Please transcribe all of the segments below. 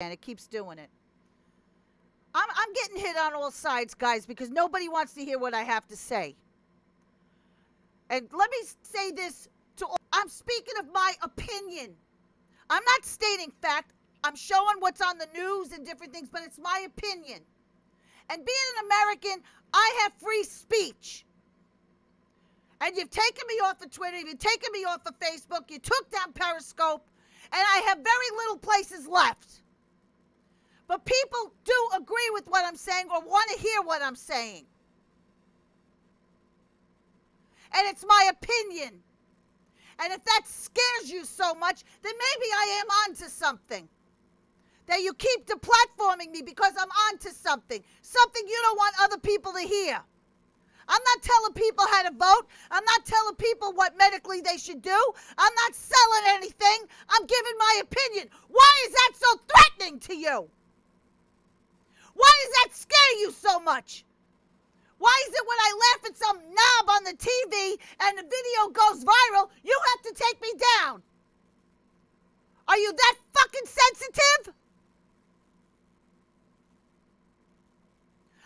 And it keeps doing it. I'm getting hit on all sides, guys, because nobody wants to hear what I have to say. And let me say this to all. I'm speaking of my opinion. I'm not stating fact. I'm showing what's on the news and different things, but it's my opinion. And being an American, I have free speech. And you've taken me off of Twitter, you've taken me off of Facebook, you took down Periscope, and I have very little places left. But people do agree with what I'm saying or want to hear what I'm saying. And it's my opinion. And if that scares you so much, then maybe I am onto something. That you keep deplatforming me because I'm onto something. Something you don't want other people to hear. I'm not telling people how to vote. I'm not telling people what medically they should do. I'm not selling anything. I'm giving my opinion. Why is that so threatening to you? Why does that scare you so much? Why is it when I laugh at some knob on the TV and the video goes viral, you have to take me down? Are you that fucking sensitive?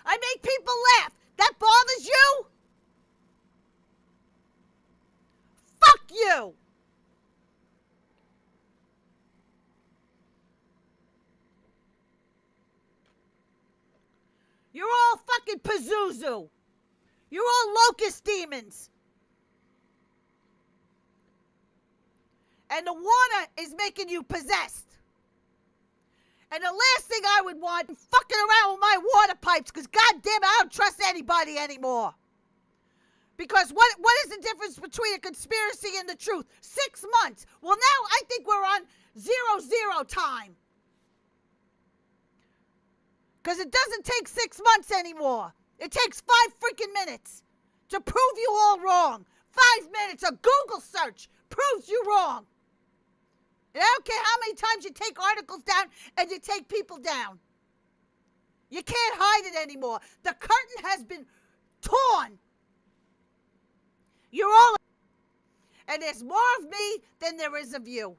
I make people laugh. That bothers you? Fuck you. You're all fucking Pazuzu. You're all locust demons. And the water is making you possessed. And the last thing I would want is fucking around with my water pipes, because goddamn, I don't trust anybody anymore. Because what is the difference between a conspiracy and the truth? 6 months. Well, now I think we're on 0-0 time. Because it doesn't take 6 months anymore. It takes 5 freaking minutes to prove you all wrong. 5 minutes, a Google search proves you wrong. And I don't care how many times you take articles down and you take people down. You can't hide it anymore. The curtain has been torn. You're all... And there's more of me than there is of you.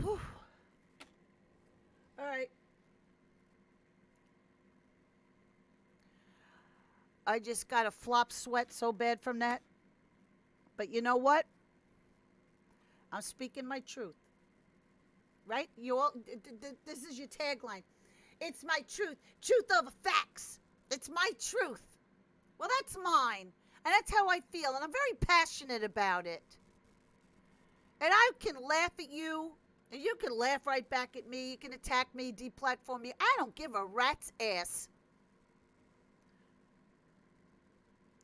Whew. All right. I just got a flop sweat so bad from that. But you know what? I'm speaking my truth. Right? You all, this is your tagline. It's my truth. Truth over facts. It's my truth. Well, that's mine. And that's how I feel. And I'm very passionate about it. And I can laugh at you. And you can laugh right back at me. You can attack me, deplatform me. I don't give a rat's ass.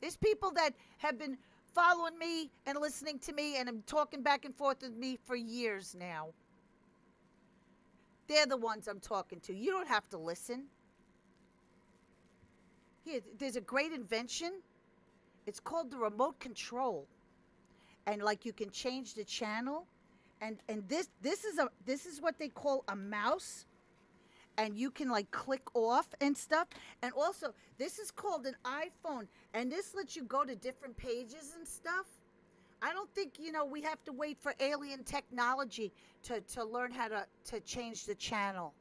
There's people that have been following me and listening to me and I'm talking back and forth with me for years now. They're the ones I'm talking to. You don't have to listen. Here, there's a great invention. It's called the remote control. And like you can change the channel. And this is what they call a mouse. And you can like click off and stuff. And also, this is called an iPhone. And this lets you go to different pages and stuff. I don't think, we have to wait for alien technology to learn how to change the channel.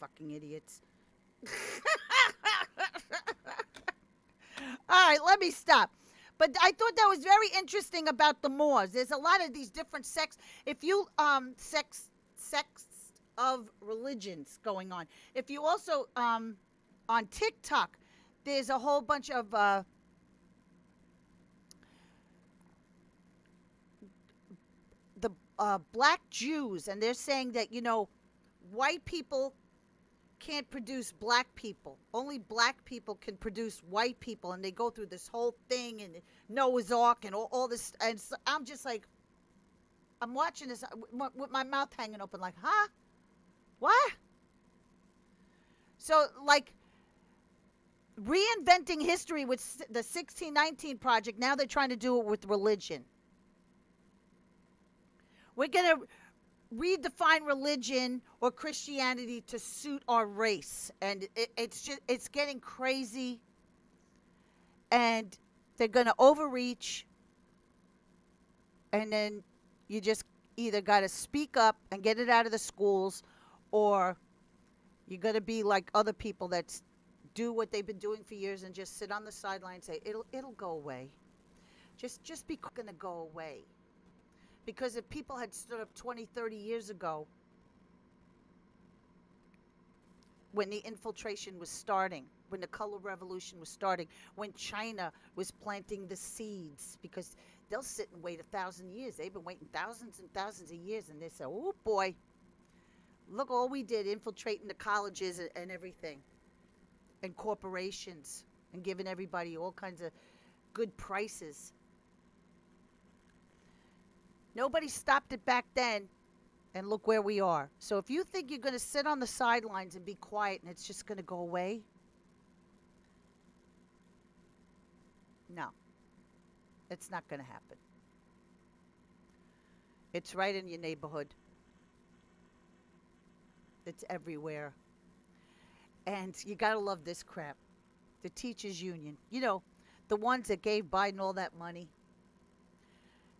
Fucking idiots. All right, let me stop. But I thought that was very interesting about the Moors. There's a lot of these different sects. If you, sects of religions going on. If you also, on TikTok, there's a whole bunch of, the black Jews, and they're saying that, white people can't produce black people. Only black people can produce white people, and they go through this whole thing, and Noah's Ark, and all this, and so I'm just like, I'm watching this with my mouth hanging open like, huh? What? So, like, reinventing history with the 1619 Project. Now they're trying to do it with religion. We're going to redefine religion or Christianity to suit our race. And it's getting crazy. And they're going to overreach. And then you just either got to speak up and get it out of the schools, or you're going to be like other people that do what they've been doing for years and just sit on the sideline and say it'll go away. Just be going to go away. Because if people had stood up 20, 30 years ago when the infiltration was starting, when the color revolution was starting, when China was planting the seeds, because they'll sit and wait 1,000 years. They've been waiting thousands and thousands of years, and they say, oh boy, look all we did, infiltrating the colleges and everything, and corporations, and giving everybody all kinds of good prices. Nobody stopped it back then, and look where we are. So if you think you're going to sit on the sidelines and be quiet and it's just going to go away, no, it's not going to happen. It's right in your neighborhood. It's everywhere. And you got to love this crap. The teachers union. You know, the ones that gave Biden all that money.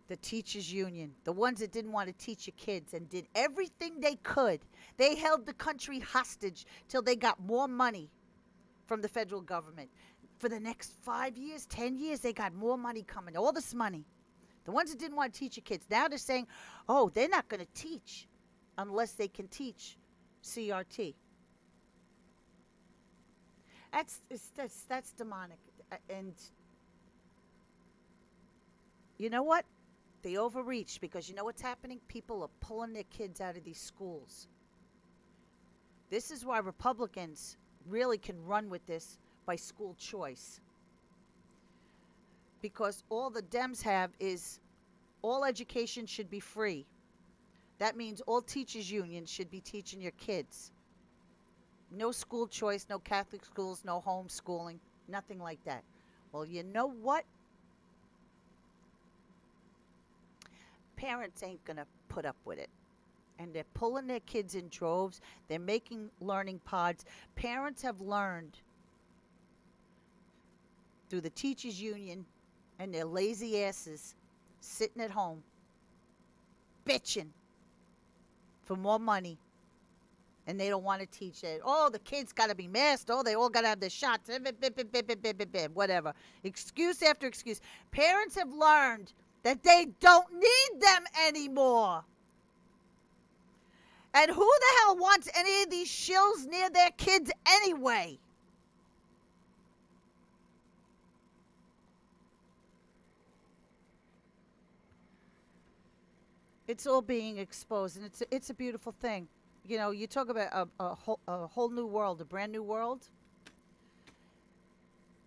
The teachers union. The ones that didn't want to teach your kids and did everything they could. They held the country hostage till they got more money from the federal government. For the next 5 years, 10 years, they got more money coming. All this money. The ones that didn't want to teach your kids. Now they're saying, oh, they're not going to teach unless they can teach CRT. That's demonic. And you know what? They overreached, because you know what's happening? People are pulling their kids out of these schools. This is why Republicans really can run with this by school choice. Because all the Dems have is all education should be free. That means all teachers' unions should be teaching your kids. No school choice, no Catholic schools, no homeschooling, nothing like that. Well, you know what? Parents ain't going to put up with it. And they're pulling their kids in droves. They're making learning pods. Parents have learned through the teachers union and their lazy asses sitting at home bitching for more money, and they don't want to teach it. Oh, the kids got to be masked. Oh, they all got to have their shots. Whatever. Excuse after excuse. Parents have learned that they don't need them anymore. And who the hell wants any of these shills near their kids anyway? It's all being exposed, and it's a beautiful thing. You know, you talk about a whole new world, a brand new world.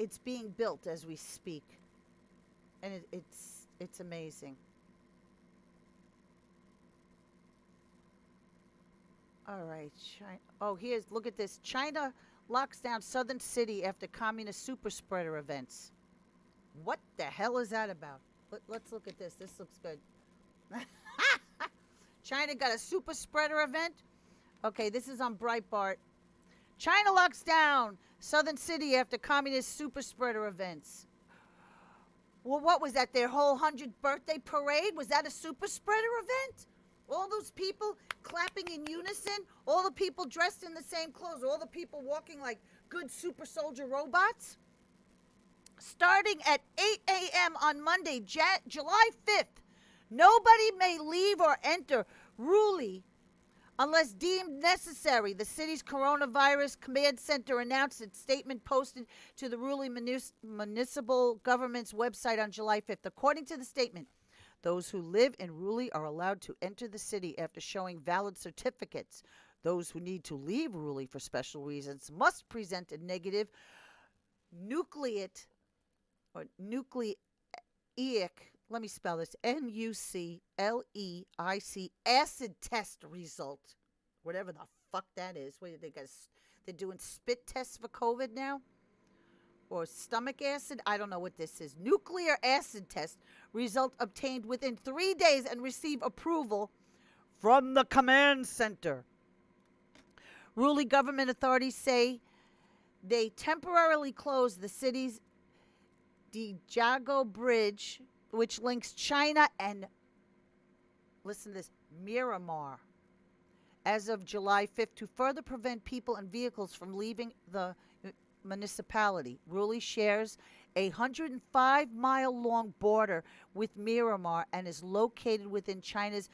It's being built as we speak, and it's amazing. All right, China. Oh, look at this. China locks down southern city after communist super spreader events. What the hell is that about? Let's look at this. This looks good. China got a super spreader event. Okay, this is on Breitbart. China locks down southern city after communist super spreader events. Well, what was that? Their whole 100th birthday parade? Was that a super spreader event? All those people clapping in unison? All the people dressed in the same clothes? All the people walking like good super soldier robots? Starting at 8 a.m. on Monday, July 5th, nobody may leave or enter Ruli unless deemed necessary, the city's coronavirus command center announced its statement posted to the Ruli municipal government's website on July 5th. According to the statement, those who live in Ruli are allowed to enter the city after showing valid certificates. Those who need to leave Ruli for special reasons must present a negative nucleic, let me spell this, NUCLEIC acid test result. Whatever the fuck that is. They're doing spit tests for COVID now? or stomach acid. I don't know what this is. Nuclear acid test result obtained within 3 days and receive approval from the command center. Ruling government authorities say they temporarily closed the city's Dijago Bridge, which links China and, listen to this, Miramar, as of July 5th to further prevent people and vehicles from leaving the municipality. Ruli shares a 105-mile-long border with Miramar and is located within China's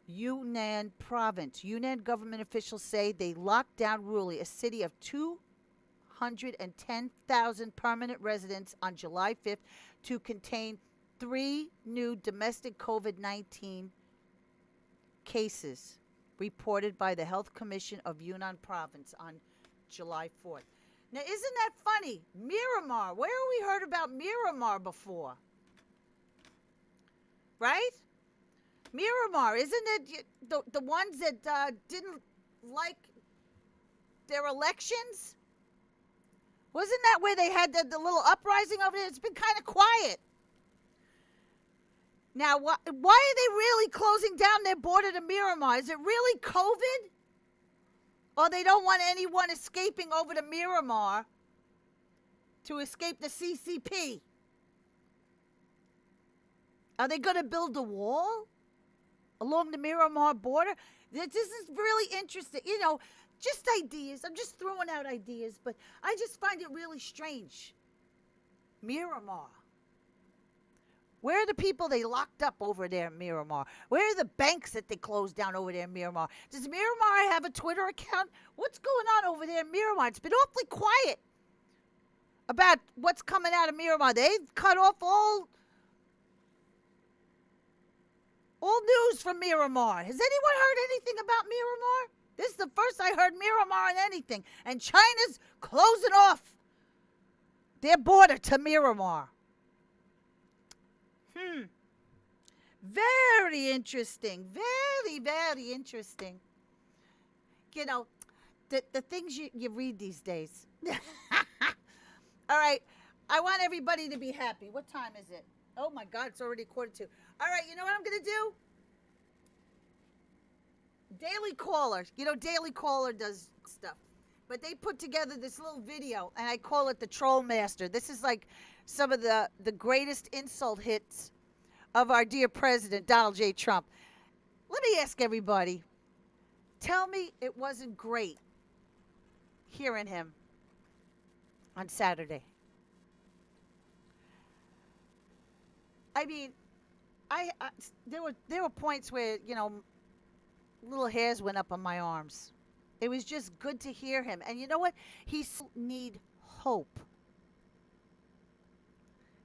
Yunnan province. Yunnan government officials say they locked down Ruli, a city of 210,000 permanent residents, on July 5th to contain 3 new domestic COVID-19 cases reported by the Health Commission of Yunnan province on July 4th. Now, isn't that funny? Miramar. Where have we heard about Miramar before? Right? Miramar. Isn't it the ones that didn't like their elections? Wasn't that where they had the little uprising over there? It's been kind of quiet. Now, why are they really closing down their border to Miramar? Is it really COVID? Or they don't want anyone escaping over to Miramar to escape the CCP? Are they going to build a wall along the Miramar border? This is really interesting. You know, just ideas. I'm just throwing out ideas, but I just find it really strange. Miramar. Where are the people they locked up over there in Miramar? Where are the banks that they closed down over there in Miramar? Does Miramar have a Twitter account? What's going on over there in Miramar? It's been awfully quiet about what's coming out of Miramar. They've cut off all news from Miramar. Has anyone heard anything about Miramar? This is the first I heard Miramar on anything. And China's closing off their border to Miramar. Very interesting. Very, very interesting. You know, the things you read these days. All right. I want everybody to be happy. What time is it? Oh, my God. It's already 1:45. All right. You know what I'm going to do? Daily Caller. You know, Daily Caller does stuff. But they put together this little video, and I call it the Troll Master. This is like some of the greatest insult hits of our dear President, Donald J. Trump. Let me ask everybody, tell me it wasn't great hearing him on Saturday. I mean, there were points where, you know, little hairs went up on my arms. It was just good to hear him. And you know what? He need hope.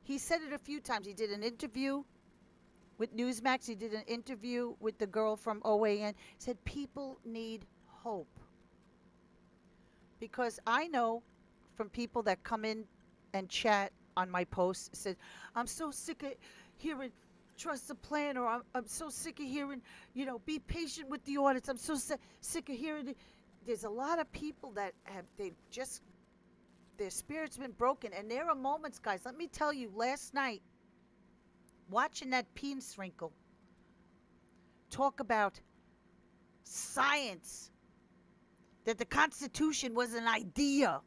He said it a few times. He did an interview with Newsmax. He did an interview with the girl from OAN. He said people need hope. Because I know from people that come in and chat on my posts, said, I'm so sick of hearing trust the plan, or I'm so sick of hearing, you know, be patient with the audits. I'm so sick of hearing there's a lot of people that their spirit's been broken. And there are moments, guys, let me tell you, last night, watching that peen sprinkle talk about science, that the Constitution was an idea,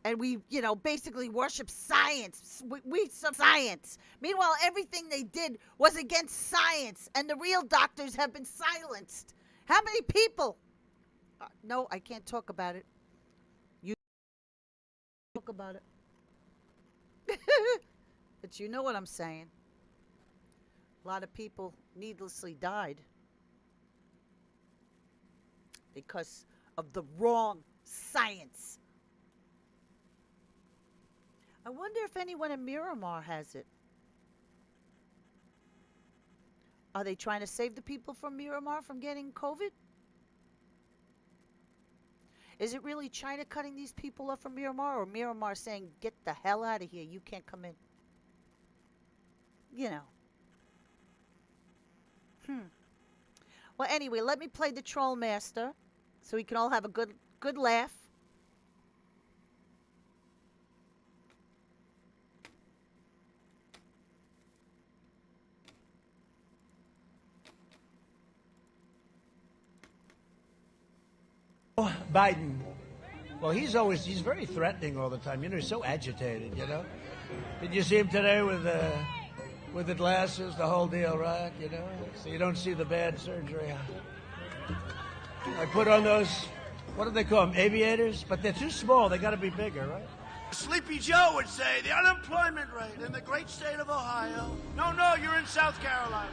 and we, you know, basically worship science. We some science. Meanwhile, everything they did was against science, and the real doctors have been silenced. How many people? No, I can't talk about it. You talk about it. But you know what I'm saying. A lot of people needlessly died because of the wrong science. I wonder if anyone in Miramar has it. Are they trying to save the people from Miramar from getting COVID? Is it really China cutting these people off from Miramar, or Miramar saying, get the hell out of here, you can't come in? You know. Well, anyway, let me play the Troll Master so we can all have a good laugh. Biden. Well, he's very threatening all the time. You know, he's so agitated, you know. Did you see him today with the glasses, the whole deal, right? You know, so you don't see the bad surgery. I put on those, what do they call them, aviators? But they're too small. They got to be bigger, right? Sleepy Joe would say the unemployment rate in the great state of Ohio. No, you're in South Carolina.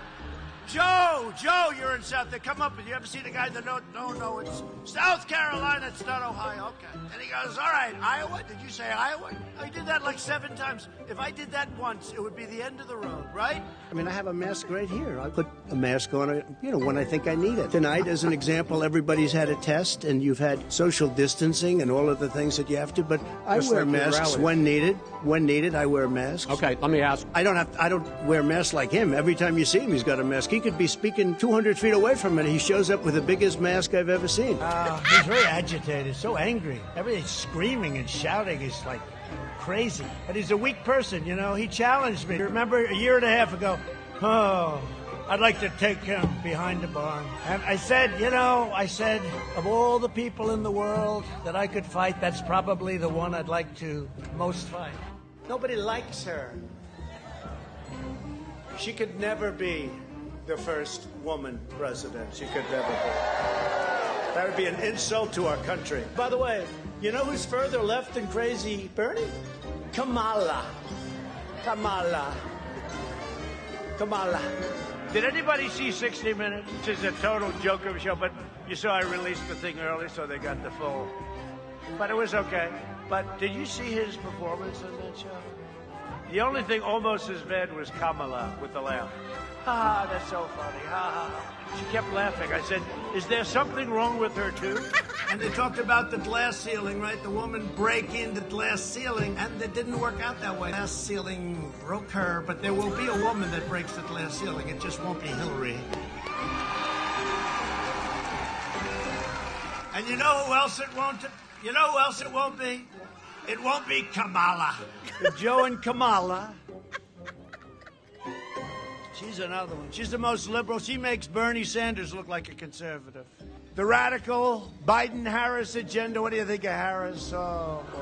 Joe, you're in South. They come up with you. Ever see the guy that no, it's South Carolina. It's not Ohio. Okay. And he goes, all right, Iowa. Did you say Iowa? I did that like 7 times. If I did that once, it would be the end of the road, right? I mean, I have a mask right here. I put a mask on, when I think I need it. Tonight, as an example, everybody's had a test, and you've had social distancing and all of the things that you have to. But I wear masks when needed. When needed, I wear masks. Okay, let me ask. I don't wear masks like him. Every time you see him, he's got a mask. He could be speaking 200 feet away from it. He shows up with the biggest mask I've ever seen. He's very agitated, so angry. Everything's screaming and shouting. He's like crazy. But he's a weak person, you know. He challenged me. Remember a year and a half ago, I'd like to take him behind the barn. And I said, of all the people in the world that I could fight, that's probably the one I'd like to most fight. Nobody likes her. She could never be the first woman president. She could never be. That would be an insult to our country. By the way, you know who's further left than Crazy Bernie? Kamala. Did anybody see 60 Minutes? Which is a total joke of a show, but you saw I released the thing early, so they got the full. But it was okay. But did you see his performance on that show? The only thing almost as bad was Kamala with the laugh. Ha, that's so funny. Ha. She kept laughing. I said, is there something wrong with her, too? And they talked about the glass ceiling, right? The woman breaking the glass ceiling, and it didn't work out that way. Glass ceiling broke her, but there will be a woman that breaks the glass ceiling. It just won't be Hillary. And you know who else it won't? You know who else it won't be? It won't be Kamala. Joe and Kamala. She's another one. She's the most liberal. She makes Bernie Sanders look like a conservative. The radical Biden-Harris agenda. What do you think of Harris? Oh, boy.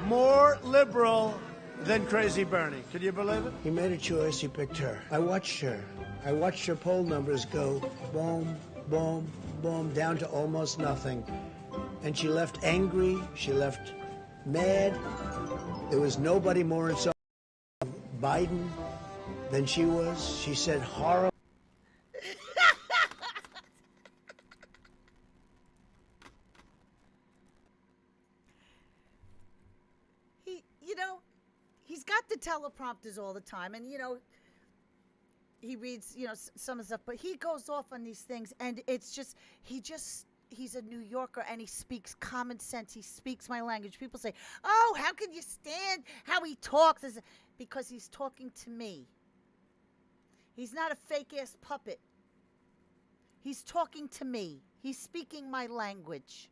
More liberal than Crazy Bernie. Can you believe it? He made a choice. He picked her. I watched her. I watched her poll numbers go boom, boom, boom, down to almost nothing. And she left angry. She left mad. There was nobody more insulted Biden than she was. She said horrible. He's got the teleprompters all the time, and he reads some of the stuff, but he goes off on these things, and it's just he's a New Yorker, and he speaks common sense. He speaks my language. People say, oh, how can you stand how he talks? Because he's talking to me. He's not a fake-ass puppet. He's talking to me. He's speaking my language.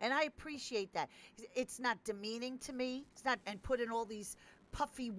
And I appreciate that. It's not demeaning to me. It's not, and put in all these puffy